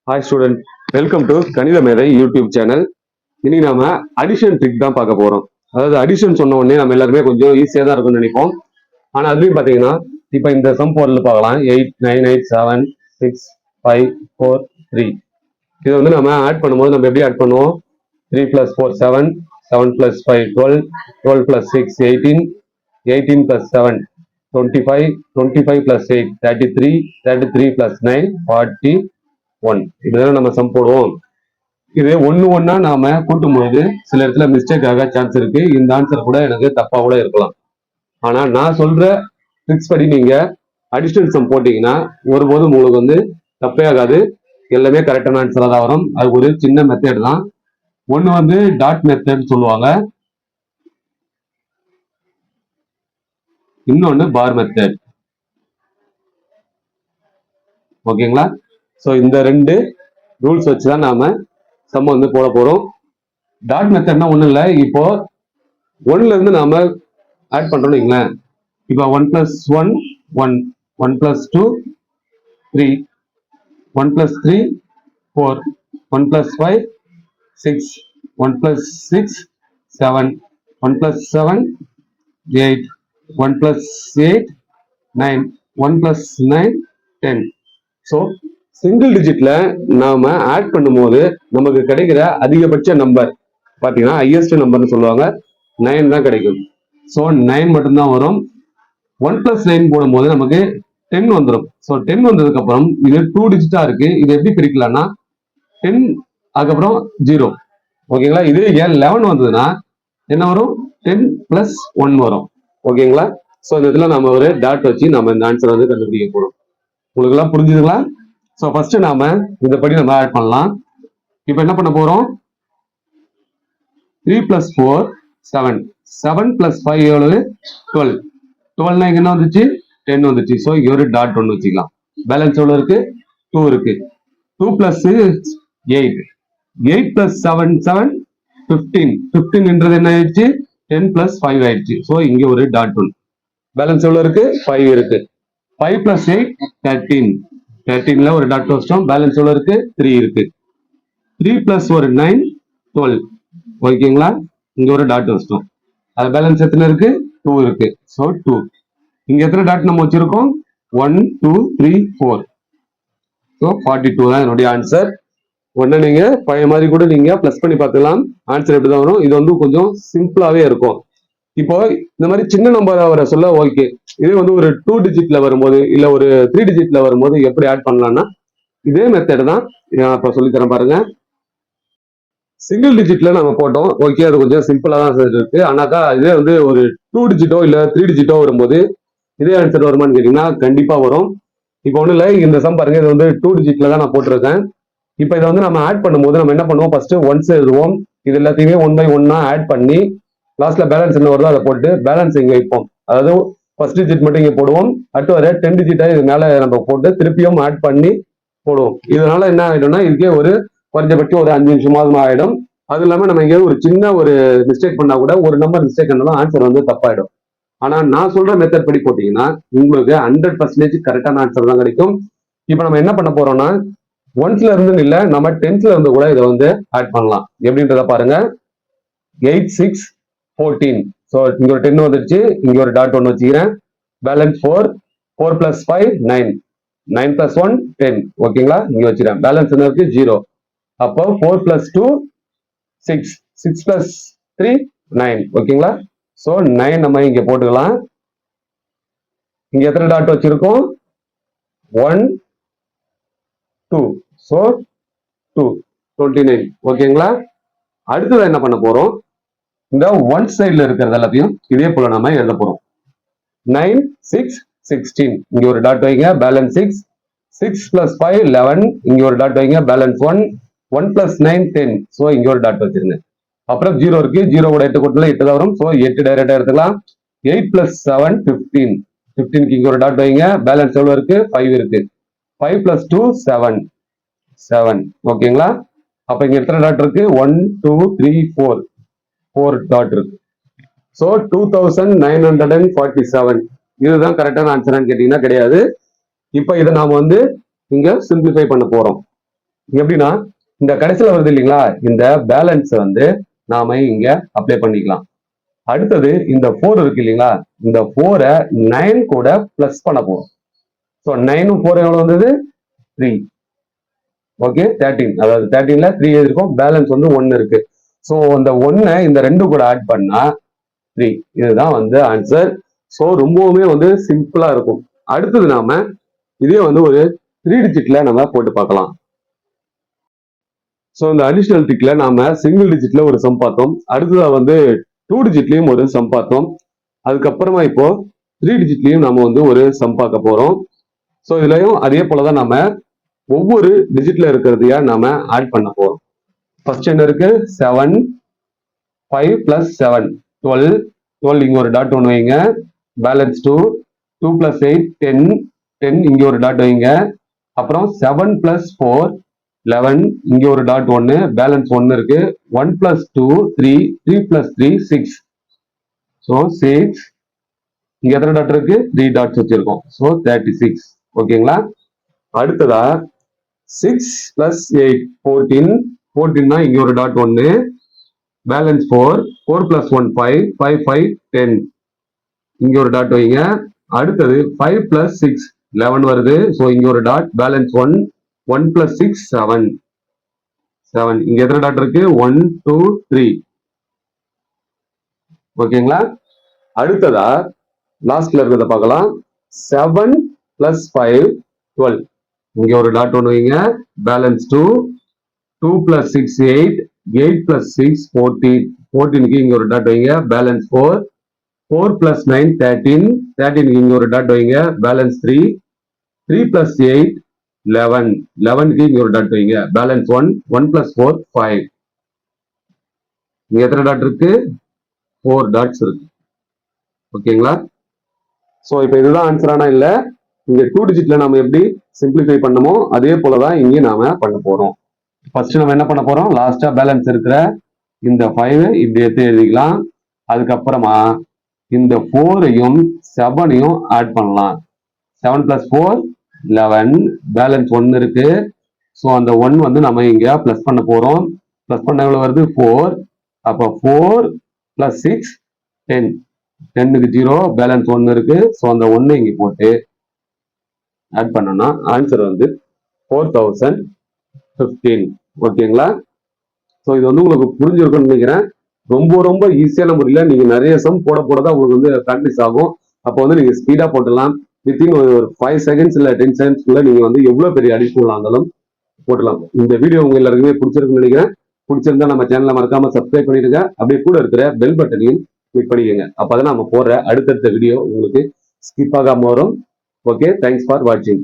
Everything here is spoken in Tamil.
ஹாய் ஸ்டூடெண்ட், வெல்கம் டு கணித மேதை யூடியூப் சேனல். இன்னைக்கு நாம அடிஷன் ட்ரிக் தான் பார்க்க போறோம். அதாவது அடிஷன் சொன்ன உடனே நம்ம எல்லாருமே கொஞ்சம் ஈஸியா தான் இருக்கும்னு நினைப்போம். ஆனா அதுலயும் பாத்தீங்கன்னா இப்ப இந்த சம் போர்டில் பார்க்கலாம். 8 9 8 7 6 5 4 3. இது வந்து நம்ம ஆட் பண்ணும்போது நம்ம எப்படி ஆட் பண்ணுவோம்? 3 + 4 7, 7 + 5 12, 12 + 6 18, 18 + 7 25, 25 + 8 33, 33 + 9 41. இதுதான் நம்ம சம் போடுவோம். இது ஒண்ணா நாம கூட்டும்போது சில இடத்துல மிஸ்டேக் ஆக சான்ஸ் இருக்கு. இந்த ஆன்சர் கூட எனக்கு தப்பா கூட இருக்கலாம். ஆனா நான் சொல்ற ட்ரிக்ஸ் படி நீங்க அடிஷனல் சம் போட்டீங்கன்னா ஒருபோதும் உங்களுக்கு வந்து தப்பே ஆகாது. எல்லாமே கரெக்டான ஆன்சரா தான் வரும். அது ஒரு சின்ன மெத்தட் தான். ஒண்ணு வந்து டாட் மெத்தட் சொல்லுவாங்க, இன்னொன்னு பார் மெத்தட். ஓகேங்களா? ஸோ இந்த ரெண்டு ரூல்ஸ் வச்சுதான் நாம சம் வந்து போட போறோம். டாட் மெத்தட்னா ஒண்ணும் இல்லை. இப்போ ஒன்ல இருந்து நாம ஆட் பண்றோம்னு வைங்களேன். இப்போ 1 + 1 1, 1 + 2 3, 1 + 3 4, 1 + 5 6, 1 + 6 7, 1 + 7 8, 1 + 8 9, 1 + 9 10. ஸோ சிங்கிள் டிஜிட்ல நாம ஆட் பண்ணும்போது நமக்கு கிடைக்கிற அதிகபட்ச நம்பர் பாத்தீங்கன்னா ஹையஸ்ட் நம்பர்னு சொல்லுவாங்க, 9 தான் கிடைக்கும். ஸோ 9 மட்டும்தான் வரும். 1 + 9 போடும்போது நமக்கு 10 வந்துடும். ஸோ 10 வந்ததுக்கு அப்புறம் இது 2 டிஜிட்டா இருக்கு. இது எப்படி பிரிக்கலாம்னா 10 அதுக்கப்புறம் 0. ஓகேங்களா? இது 11 வந்ததுன்னா என்ன வரும்? 10 + 1 வரும். ஓகேங்களா? ஸோ இந்த இடத்துல நம்ம ஒரு டாட் வச்சு நம்ம இந்த ஆன்சர் வந்து கண்டுபிடிக்க போறோம். உங்களுக்கு எல்லாம் புரிஞ்சுதுங்களா? ஸோ ஃபர்ஸ்ட் நாம இந்த படி நம்ம ஆட் பண்ணலாம். இப்போ என்ன பண்ண போறோம்? 3 + 4 7, 7 + 5 எவ்வளவு? 12. 12 இங்க என்ன வந்துச்சு? 10 வந்துச்சு. ஸோ இங்க ஒரு டாட் ஒன்று வச்சுக்கலாம். பேலன்ஸ் எவ்வளவு இருக்கு? 2 இருக்கு. 2 + 6 8, 8 + 7 7 15. 15ன்றது என்ன ஆயிடுச்சு? 10 + 5 ஆயிடுச்சு. ஸோ இங்க ஒரு டாட் ஒன்று. பேலன்ஸ் எவ்வளவு இருக்கு? 5 இருக்கு. 5 + 8 13. 13ல ஒரு டாட் வச்சிட்டோம். பேலன்ஸ் எவ்வளவு இருக்கு? 3 இருக்கு. 3 + ஒரு 9 12. ஓகேங்களா? இங்க ஒரு டாட் வச்சிட்டோம். அது பேலன்ஸ் எத்தனை இருக்கு? 2 இருக்கு. ஸோ 2. இங்க எத்தனை டாட் நம்ம வச்சிருக்கோம்? 1 2 3 4. ஸோ 42 தான் என்னுடைய ஆன்சர். ஒன்னு நீங்க பழைய மாதிரி கூட நீங்க பிளஸ் பண்ணி பார்த்துக்கலாம். ஆன்சர் எப்படிதான் வரும். இது வந்து கொஞ்சம் சிம்பிளாவே இருக்கும். இப்போ இந்த மாதிரி சின்ன நம்பர் வர சொல்ல ஓகே. இதே வந்து ஒரு 2 டிஜிட்ல வரும்போது இல்ல ஒரு 3 டிஜிட்ல வரும்போது எப்படி ஆட் பண்ணலாம்னா இதே மெத்தட் தான் இப்ப சொல்லித்தரேன் பாருங்க. சிங்கிள் டிஜிட்ல நம்ம போட்டோம். ஓகே, அது கொஞ்சம் சிம்பிளா தான் இருக்கு. ஆனாக்கா இதே வந்து ஒரு 2 டிஜிட்டோ இல்ல 3 டிஜிட்டோ வரும்போது இதே ஆன்சர் வருமானு கேட்டீங்கன்னா கண்டிப்பா வரும். இப்போ ஒண்ணு இல்லை, இந்த சம் பாருங்க. இது வந்து 2 டிஜிட்ல தான் நான் போட்டிருக்கேன். இப்போ இதை வந்து நம்ம ஆட் பண்ணும்போது நம்ம என்ன பண்ணுவோம்? ஃபர்ஸ்ட் ஒன்ஸ் எழுதுவோம். இது எல்லாத்தையுமே 1 by 1 ஆட் பண்ணி லாஸ்ட்ல பேலன்ஸ் என்ன வருதோ அதை போட்டு பேலன்ஸ் இங்க வைப்போம். அதாவது ஃபர்ஸ்ட் டிஜிட் மட்டும் இங்க போடுவோம். அடுத்து வர 10 டிஜிட்டை இது மேல நம்ம போட்டு திருப்பியும் ஆட் பண்ணி போடுவோம். இதனால என்ன ஆயிடும்னா இதுக்கே ஒரு குறைஞ்சபட்சம் ஒரு 5 நிமிஷமாவது ஆயிடும். அது இல்லாம நம்ம இங்க ஒரு சின்ன ஒரு மிஸ்டேக் பண்ணா கூட ஒரு நம்பர் மிஸ்டேக் பண்ணாலும் ஆன்சர் வந்து தப்பாயிடும். ஆனா நான் சொல்ற மெத்தட் படி போட்டீங்கன்னா உங்களுக்கு 100% கரெக்டான ஆன்சர் தான் கிடைக்கும். இப்போ நம்ம என்ன பண்ண போறோம்னா 1ல இருந்து இல்ல, நம்ம 10ல இருந்து கூட இதை வந்து ஆட் பண்ணலாம். எப்படின்றத பாருங்க. 8 6 14. ஸோ இங்க ஒரு 10 வந்துருச்சு. இங்க ஒரு டாட் ஒன்று வச்சுக்கிறேன். பேலன்ஸ் 4, 4 + 5 9, 9 + 1 10. ஓகேங்களா? இங்க வச்சுக்கிறேன். பேலன்ஸ் என்ன இருக்கு? 0. அப்போ 4 + 2 6, 6 + 3 9. ஓகேங்களா? ஸோ 9 நம்ம இங்க போட்டுக்கலாம். இங்க எத்தனை டாட் வச்சிருக்கோம்? 1 2. ஸோ 2 29. ஓகேங்களா? அடுத்தது என்ன பண்ண போறோம்? இந்த ஒன் சைட்ல இருக்கிறது எல்லாத்தையும் இதே போல நம்ம எழுத போறோம். 9 6 16. இங்க ஒரு டாட் வைங்க. பேலன்ஸ் 6. 6 + 5 11. இங்க ஒரு டாட் வைங்க. பேலன்ஸ் 1. 1 + 9 10. ஸோ இங்க ஒரு டாட் வச்சிருங்க. அப்புறம் 0 இருக்கு. 0 கூட 8 கூட்டல 8 தான் வரும். ஸோ 8 டைரக்டா எடுத்துக்கலாம். 8 + 7 15. 15க்கு இங்க ஒரு டாட் வைங்க. பேலன்ஸ் எவ்வளவு இருக்கு? 5 இருக்கு. 5 + 2 7. 7. ஓகேங்களா? அப்ப இங்க எத்தனை டாட் இருக்கு? 1 2 3 4. 4 டாட் இருக்கு. ஸோ 2947. இதுதான் கரெக்டான ஆன்சர்னு கேட்டீங்கன்னா கிடையாது. இப்போ இதை நாம வந்து இங்க சிம்பிளிஃபை பண்ண போறோம். எப்படின்னா இந்த கடைசியில வருது இல்லைங்களா, இந்த பேலன்ஸ் வந்து நாம இங்க அப்ளை பண்ணிக்கலாம். அடுத்தது இந்த 4 இருக்கு இல்லைங்களா, இந்த 4 9 கூட பிளஸ் பண்ண போறோம். ஸோ 9 4 எவ்வளவு வந்தது 3. ஓகே 13, அதாவது 13ல 3 இருக்கும், பேலன்ஸ் வந்து 1 இருக்கு. ஸோ அந்த 1 இந்த 2 கூட ஆட் பண்ணா 3. இதுதான் வந்து ஆன்சர். ஸோ ரொம்பவுமே வந்து சிம்பிளா இருக்கும். அடுத்தது நாம இதே வந்து ஒரு 3 டிஜிட்ல நம்ம போட்டு பார்க்கலாம். ஸோ இந்த அடிஷனல் டிக்ல நாம சிங்கிள் டிஜிட்ல ஒரு சம் பார்த்தோம். அடுத்ததா வந்து 2 டிஜிட்லயும் ஒரு சம் பார்த்தோம். அதுக்கப்புறமா இப்போ 3 டிஜிட்லயும் நாம வந்து ஒரு சம் பார்க்க போறோம். ஸோ இதுலயும் அதே போலதான் நாம ஒவ்வொரு டிஜிட்ல இருக்கிறதையா நாம ஆட் பண்ண போறோம். ஃபர்ஸ்ட் என்ன இருக்கு 7, 5 plus 7 12, 12 இங்க ஒரு டாட் ஒன்று வைங்க, பேலன்ஸ் 2, 2 plus 8 10, 10 இங்க ஒரு டாட் வைங்க, அப்புறம் 7 plus 4 11 இங்க ஒரு டாட் 1, பேலன்ஸ் 1 இருக்கு, 1 plus 2 3, 3 plus 3 6. ஸோ 6 இங்க எத்தனை டாட் இருக்கு 3 டாட்ஸ் வச்சிருக்கோம். ஸோ 36. ஓகேங்களா. அடுத்ததா 6 plus 8 14, 14 இங்க ஒரு டாட் 1, பேலன்ஸ் 4, 4 plus 1 5, 5 5 10 இங்க ஒரு டாட் வைங்க. அடுத்தது 5 plus 6 11 வருது. ஸோ இங்க ஒரு டாட், பேலன்ஸ் 1, 1 plus 6 7, 7 இங்க எத்தனை டாட் இருக்கு 1 2 3. ஓகேங்களா. அடுத்ததா லாஸ்ட்ல இருக்கிறத பார்க்கலாம். 7 plus 5 12 இங்க ஒரு டாட் ஒன்று வைங்க, பேலன்ஸ் 2, 2 plus 6 8, 8 plus 6 14, 14 இங்க ஒரு டாட் வைங்க, பேலன்ஸ் 4, 4 plus 9 13, 13 இங்க ஒரு டாட் வைங்க, பேலன்ஸ் 3, 3 plus 8 11, 11 இங்க ஒரு டாட் வைங்க, பேலன்ஸ் 1, 1 plus 4 5. இங்க எத்தனை டாட் இருக்கு 4 டாட்ஸ் இருக்கு. ஓகேங்களா. ஸோ இப்போ இதுதான் ஆன்சரானா இல்ல, இங்க 2 டிஜிட்ல நம்ம எப்படி சிம்பிளிஃபை பண்ணமோ அதே போலதான் இங்கே நாம பண்ண போறோம். ஃபர்ஸ்ட் நம்ம என்ன பண்ண போறோம், லாஸ்டா பேலன்ஸ் இருக்கிற இந்த 5 இப்படி எடுத்து எழுதிக்கலாம். அதுக்கப்புறமா இந்த 4ஐயும் 7ஐயும் ஆட் பண்ணலாம். 7 plus 4 11, பேலன்ஸ் 1 இருக்கு. ஸோ அந்த 1 வந்து நம்ம இங்க பிளஸ் பண்ண போறோம். பிளஸ் பண்ண எவ்வளவு வருது 4. அப்போ 4 plus 6 10, 10க்கு 0, பேலன்ஸ் 1 இருக்கு. ஸோ அந்த 1 இங்க போட்டு ஆட் பண்ணோம்னா ஆன்சர் வந்து 4015. ஓகேங்களா. ஸோ இது வந்து உங்களுக்கு புரிஞ்சிருக்கும்னு நினைக்கிறேன். ரொம்ப ரொம்ப ஈஸியான முறையில் நீங்க நிறைய சம் போட போடதான் உங்களுக்கு வந்து ப்ராக்டிஸ் ஆகும். அப்போ வந்து நீங்க ஸ்பீடா போட்டுடலாம். வித்தின் ஒரு 5 செகண்ட்ஸ் இல்ல 10 செகண்ட்ஸ்க்குள்ள நீங்க வந்து எவ்வளவு பெரிய அடிஷனல் இருந்தாலும் போட்டலாம். இந்த வீடியோ உங்க எல்லாருக்குமே பிடிச்சிருக்குன்னு நினைக்கிறேன். பிடிச்சிருந்தா நம்ம சேனலை மறக்காம சப்ஸ்கிரைப் பண்ணிடுங்க. அப்படியே கூட இருக்கிற பெல் பட்டனையும் கிளிக் பண்ணிக்கோங்க. அப்பதான் நம்ம போடுற அடுத்தடுத்த வீடியோ உங்களுக்கு ஸ்கிப் ஆகாம வரும். ஓகே, தேங்க்ஸ் ஃபார் வாட்சிங்.